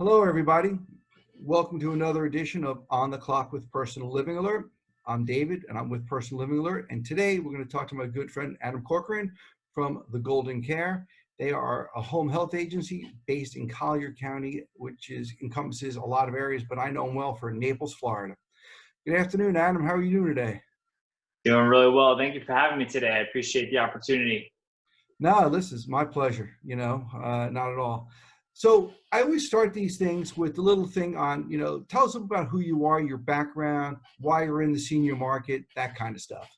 Hello, everybody. Welcome to another edition of On the Clock with Personal Living Alert. I'm David, and I'm with Personal Living Alert. And today we're going to talk to my good friend Adam Corcoran from the Golden Care. They are a home health agency based in Collier County, which encompasses a lot of areas, but I know them well for Naples, Florida. Good afternoon, Adam. How are you doing today? Doing really well. Thank you for having me today. I appreciate the opportunity. No, this is my pleasure, not at all. So I always start these things with a little thing on, tell us about who you are, your background, why you're in the senior market, that kind of stuff.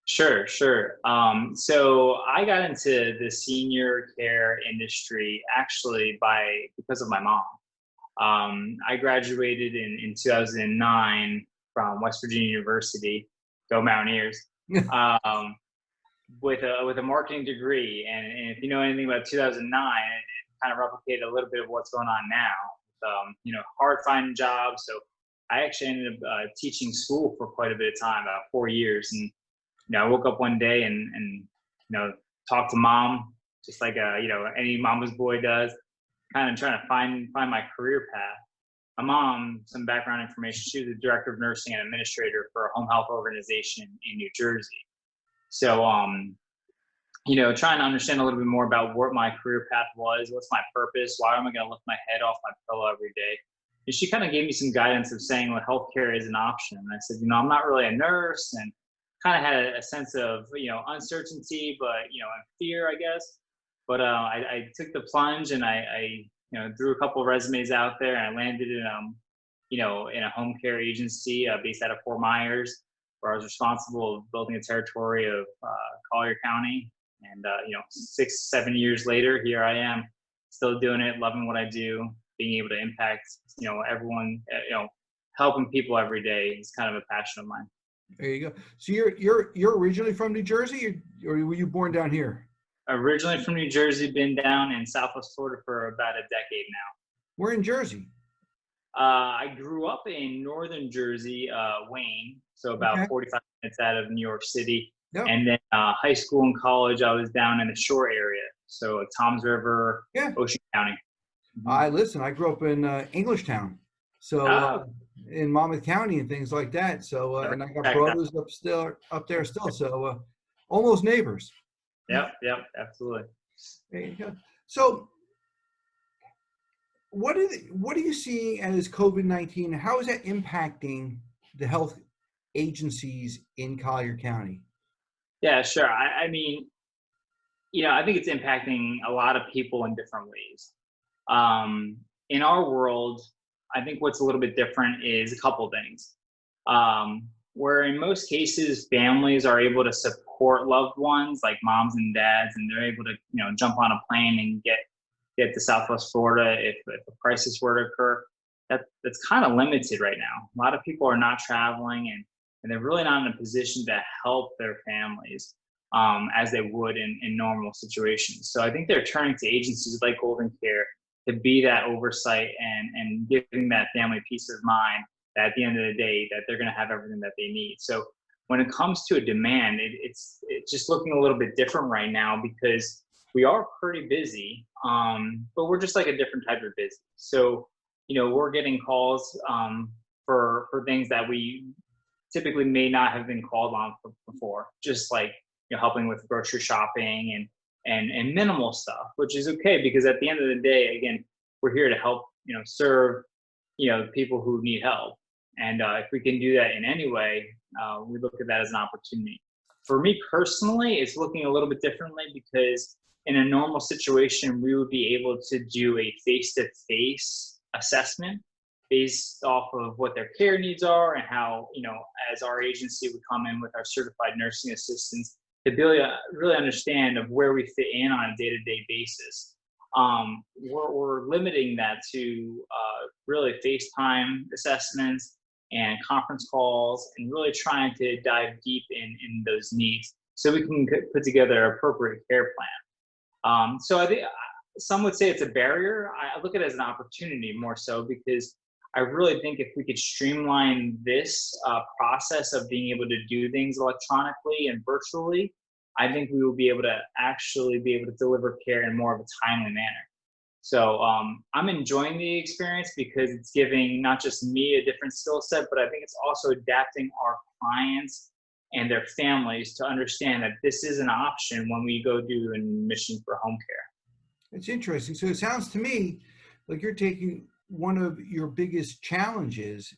Sure. So I got into the senior care industry actually because of my mom. I graduated in 2009 from West Virginia University, go Mountaineers, um, with a marketing degree. And if you know anything about 2009, it kind of replicated a little bit of what's going on now. Hard finding jobs. So I actually ended up teaching school for quite a bit of time, about 4 years. And I woke up one day and talked to mom, just like any mama's boy does, kind of trying to find my career path. My mom, some background information, she was the director of nursing and administrator for a home health organization in New Jersey. So trying to understand a little bit more about what my career path was, what's my purpose, why am I going to lift my head off my pillow every day? And she kind of gave me some guidance of saying, well, healthcare is an option. And I said, I'm not really a nurse, and kind of had a sense of, uncertainty, but, and fear, I guess. But I took the plunge, and I threw a couple of resumes out there, and I landed in a home care agency based out of Fort Myers, where I was responsible of building a territory of Collier County. And 6-7 years later, here I am, still doing it, loving what I do, being able to impact everyone, helping people every day is kind of a passion of mine. There you go. So you're originally from New Jersey, or were you born down here? Originally from New Jersey, been down in Southwest Florida for about a decade now. Where in Jersey? I grew up in northern Jersey, Wayne, so about 45 minutes out of New York City. Yep. And then high school and college, I was down in the shore area, so Toms River, Ocean County. Mm-hmm. I grew up in Englishtown, so in Monmouth County and things like that. So and I got brothers up there still, so almost neighbors. Yep, absolutely. There you go. So what are you seeing as COVID-19? How is that impacting the health agencies in Collier County? Yeah, sure. I mean, I think it's impacting a lot of people in different ways. In our world, I think what's a little bit different is a couple of things. Where in most cases, families are able to support loved ones like moms and dads, and they're able to, jump on a plane and get to Southwest Florida if a crisis were to occur. That's kind of limited right now. A lot of people are not traveling, and they're really not in a position to help their families as they would in normal situations. So I think they're turning to agencies like Golden Care to be that oversight and giving that family peace of mind that at the end of the day that they're going to have everything that they need. So when it comes to a demand, it's just looking a little bit different right now because we are pretty busy, but we're just like a different type of busy. So, we're getting calls for things that we typically may not have been called on before, just like helping with grocery shopping and minimal stuff, which is okay because at the end of the day, again, we're here to help serve people who need help, and if we can do that in any way, we look at that as an opportunity. For me personally, it's looking a little bit differently because in a normal situation, we would be able to do a face-to-face assessment based off of what their care needs are and how, as our agency would come in with our certified nursing assistants to really understand of where we fit in on a day-to-day basis. We're limiting that to really FaceTime assessments and conference calls and really trying to dive deep in those needs so we can put together an appropriate care plan. So I think some would say it's a barrier. I look at it as an opportunity more so because I really think if we could streamline this process of being able to do things electronically and virtually, I think we will be able to actually deliver care in more of a timely manner. So I'm enjoying the experience because it's giving not just me a different skill set, but I think it's also adapting our clients and their families to understand that this is an option when we go do an admission for home care. It's interesting. So it sounds to me like you're taking one of your biggest challenges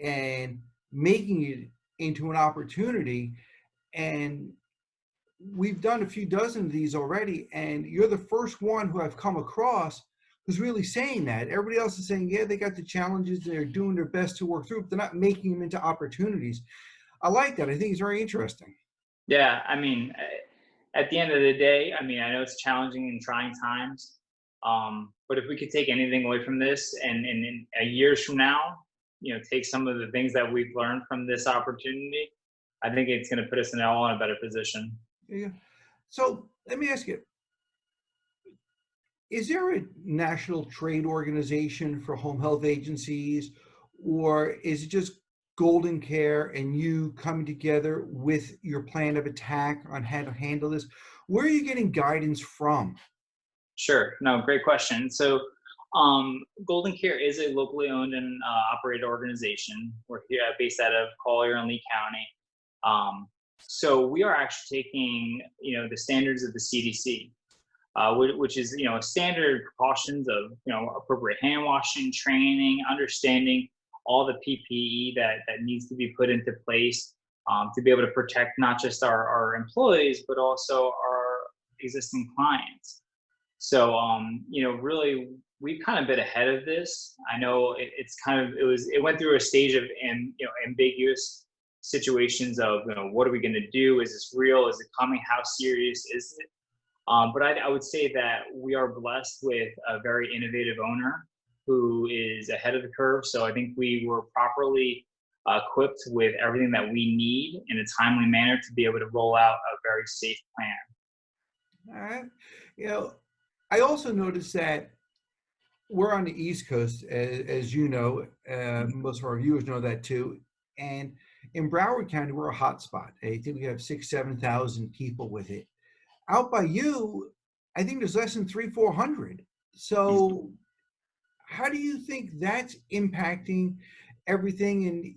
and making it into an opportunity. And we've done a few dozen of these already, and you're the first one who I've come across who's really saying that. Everybody else is saying, yeah, they got the challenges, they're doing their best to work through, but they're not making them into opportunities. I like that. I think it's very interesting. Yeah, I mean, at the end of the day, I mean, I know it's challenging and trying times, but if we could take anything away from this, and in years from now, take some of the things that we've learned from this opportunity, I think it's going to put us all in a better position. Yeah. So let me ask you, is there a national trade organization for home health agencies, or is it just Golden Care and you coming together with your plan of attack on how to handle this? Where are you getting guidance from? Sure. No, great question. So, Golden Care is a locally owned and operated organization. We're here based out of Collier and Lee County. So we are actually taking, the standards of the CDC, which is, standard precautions of, appropriate hand washing, training, understanding all the PPE that needs to be put into place to be able to protect not just our employees, but also our existing clients. So, really, we've kind of been ahead of this. I know it went through a stage of, ambiguous situations of, what are we going to do? Is this real? Is it coming? How serious is it? But I would say that we are blessed with a very innovative owner who is ahead of the curve. So I think we were properly equipped with everything that we need in a timely manner to be able to roll out a very safe plan. All right. I also noticed that we're on the East Coast, as you know, most of our viewers know that too. And in Broward County, we're a hot spot. I think we have 7,000 people with it. Out by you, I think there's less than 400. So how do you think that's impacting everything? And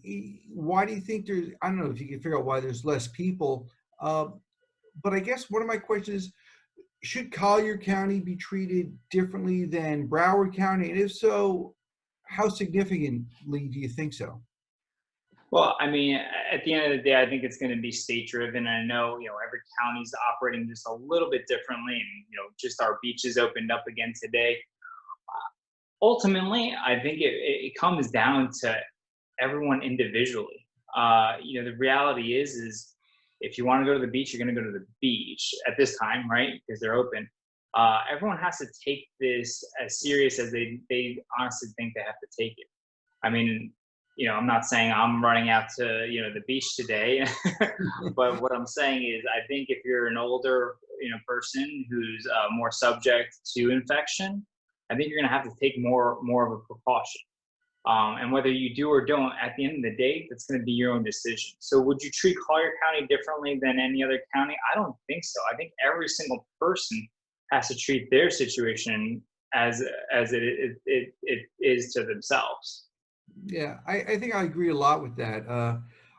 why do you think there's, I don't know if you can figure out why there's less people. But I guess one of my questions is, should Collier County be treated differently than Broward County? And if so, how significantly do you think so? Well, I mean, at the end of the day, I think it's going to be state driven. I know, every county's operating just a little bit differently. And, just our beaches opened up again today. Ultimately, I think it comes down to everyone individually. The reality is if you want to go to the beach, you're going to go to the beach at this time, right? Because they're open. Everyone has to take this as serious as they honestly think they have to take it. I mean, I'm not saying I'm running out to, the beach today, but what I'm saying is I think if you're an older, person who's more subject to infection, I think you're going to have to take more of a precaution. And whether you do or don't, at the end of the day, that's going to be your own decision. So would you treat Collier County differently than any other county? I don't think so. I think every single person has to treat their situation as it is to themselves. Yeah, I think I agree a lot with that.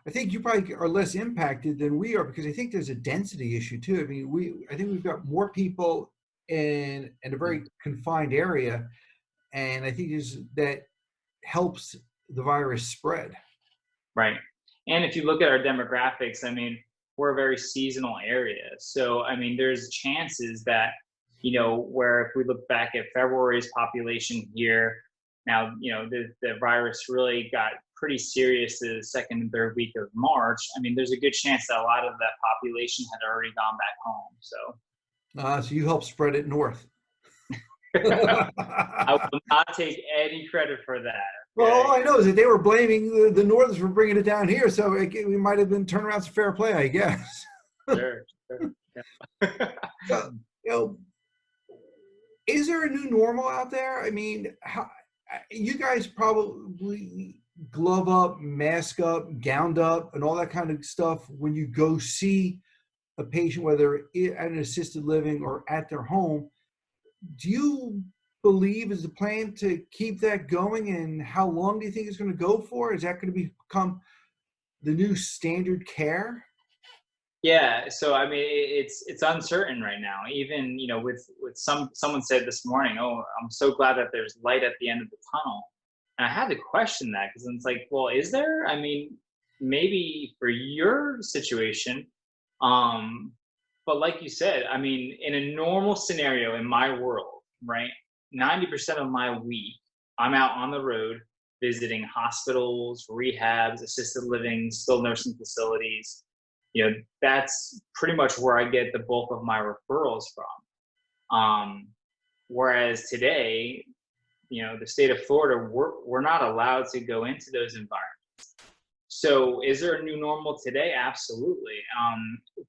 I think you probably are less impacted than we are because I think there's a density issue too. I mean, I think we've got more people in a very confined area, and I think that helps the virus spread. Right. And if you look at our demographics, I mean, we're a very seasonal area. So, I mean, there's chances that, where if we look back at February's population here, now, the virus really got pretty serious the second and third week of March. I mean, there's a good chance that a lot of that population had already gone back home. So you help spread it north. I will not take any credit for that. Okay? Well, all I know is that they were blaming the Northerners for bringing it down here, so we might have been turnarounds fair play, I guess. Sure. Yeah. So, is there a new normal out there? I mean, you guys probably glove up, mask up, gowned up, and all that kind of stuff when you go see a patient, whether at an assisted living or at their home. Do you believe is the plan to keep that going, and how long do you think it's going to go for? Is that going to become the new standard care? Yeah, so I mean, it's uncertain right now. Even with someone said this morning, "Oh, I'm so glad that there's light at the end of the tunnel." And I had to question that because it's like, well, is there? I mean, maybe for your situation, um, but like you said, I mean, in a normal scenario in my world, right, 90% of my week, I'm out on the road visiting hospitals, rehabs, assisted living, skilled nursing facilities. That's pretty much where I get the bulk of my referrals from. Whereas today, the state of Florida, we're not allowed to go into those environments. So is there a new normal today? Absolutely.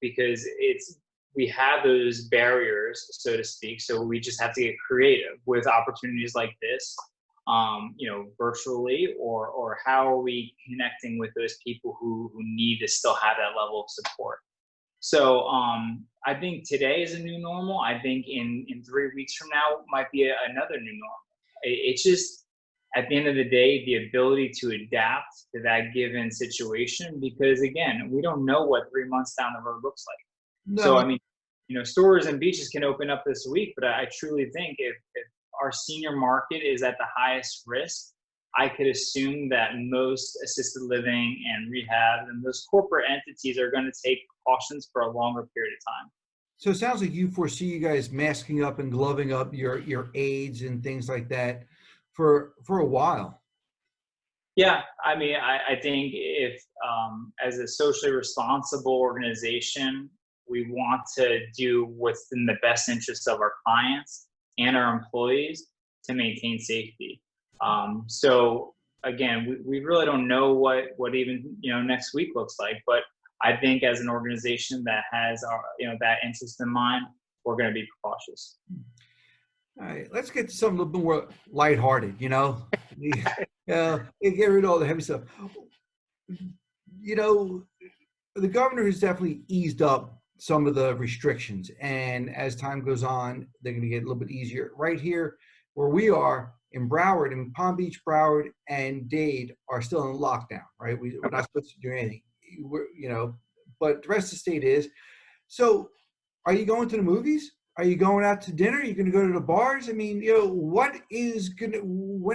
Because we have those barriers, so to speak. So we just have to get creative with opportunities like this, virtually, or how are we connecting with those people who need to still have that level of support. So I think today is a new normal. I think in 3 weeks from now might be another new normal. It's just, at the end of the day, the ability to adapt to that given situation, because again, we don't know what 3 months down the road looks like. So No. I mean, stores and beaches can open up this week, but I truly think if our senior market is at the highest risk, I could assume that most assisted living and rehab and those corporate entities are going to take precautions for a longer period of time. So it sounds like you foresee you guys masking up and gloving up your aides and things like that for a while. Yeah, I mean, I think if as a socially responsible organization, we want to do what's in the best interest of our clients and our employees to maintain safety. So again, we really don't know what even next week looks like, but I think as an organization that has our that interest in mind, we're going to be cautious. All right, let's get to something a little bit more lighthearted. Get rid of all the heavy stuff. You know, the governor has definitely eased up some of the restrictions, and as time goes on, they're going to get a little bit easier. Right here, where we are in Broward, in Palm Beach, Broward, and Dade are still in lockdown. Right, we're not supposed to do anything. But the rest of the state is. So, are you going to the movies? Are you going out to dinner? Are you going to go to the bars? I mean, when are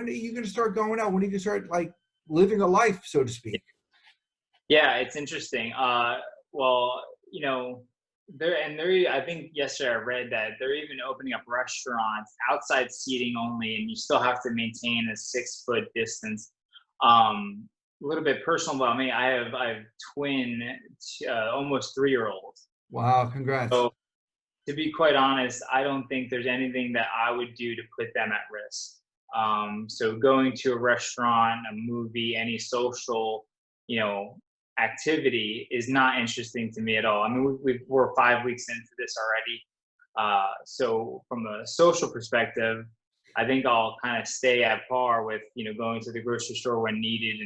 you going to start going out? When are you going to start living a life, so to speak? Yeah, it's interesting. Well, I think yesterday I read that they're even opening up restaurants outside seating only, and you still have to maintain a 6-foot distance. A little bit personal about me. I have twin, almost 3-year-olds. Wow, congrats. So to be quite honest, I don't think there's anything that I would do to put them at risk. So going to a restaurant, a movie, any social, activity is not interesting to me at all. I mean, we're 5 weeks into this already. So from a social perspective, I think I'll kind of stay at par with, going to the grocery store when needed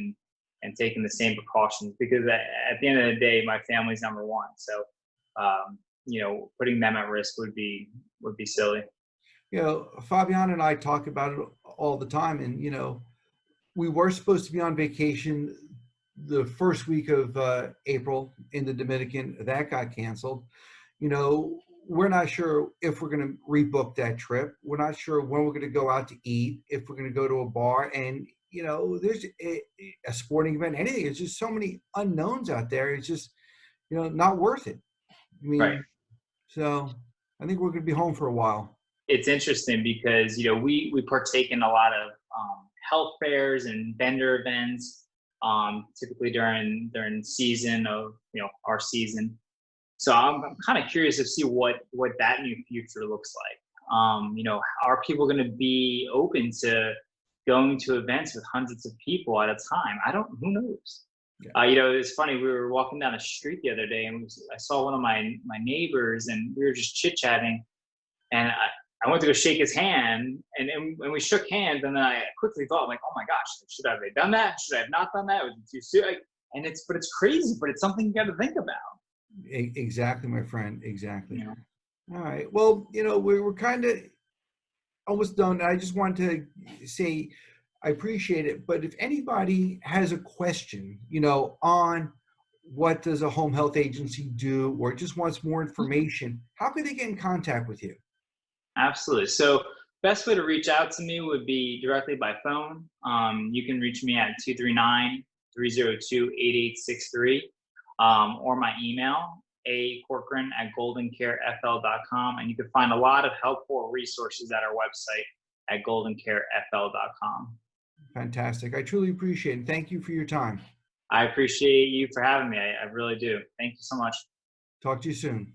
and taking the same precautions, because at the end of the day, my family's number one. So, putting them at risk would be silly. Fabian and I talk about it all the time, and we were supposed to be on vacation the first week of April in the Dominican. That got canceled. We're not sure if we're going to rebook that trip. We're not sure when we're going to go out to eat, if we're going to go to a bar, and there's a sporting event, anything. There's just so many unknowns out there. It's just not worth it. I mean, Right. So I think we're going to be home for a while. It's interesting because we partake in a lot of health fairs and vendor events, typically during season of our season. So I'm kind of curious to see what that new future looks like. Are people going to be open to going to events with hundreds of people at a time? Who knows? Yeah. It's funny. We were walking down the street the other day, and I saw one of my neighbors, and we were just chit chatting. And I went to go shake his hand, and we shook hands. And then I quickly thought, like, oh my gosh, should I have done that? Should I have not done that? Was it too soon? And it's crazy, but it's something you got to think about. Exactly, my friend. Exactly. All right. Well, we're kind of almost done. I just want to say I appreciate it, but if anybody has a question, on what does a home health agency do, or just wants more information, how could they get in contact with you? Absolutely. So best way to reach out to me would be directly by phone. You can reach me at 239-302-8863, or my email, acorcoran@goldencarefl.com. And you can find a lot of helpful resources at our website at goldencarefl.com. Fantastic. I truly appreciate it. Thank you for your time. I appreciate you for having me. I really do. Thank you so much. Talk to you soon.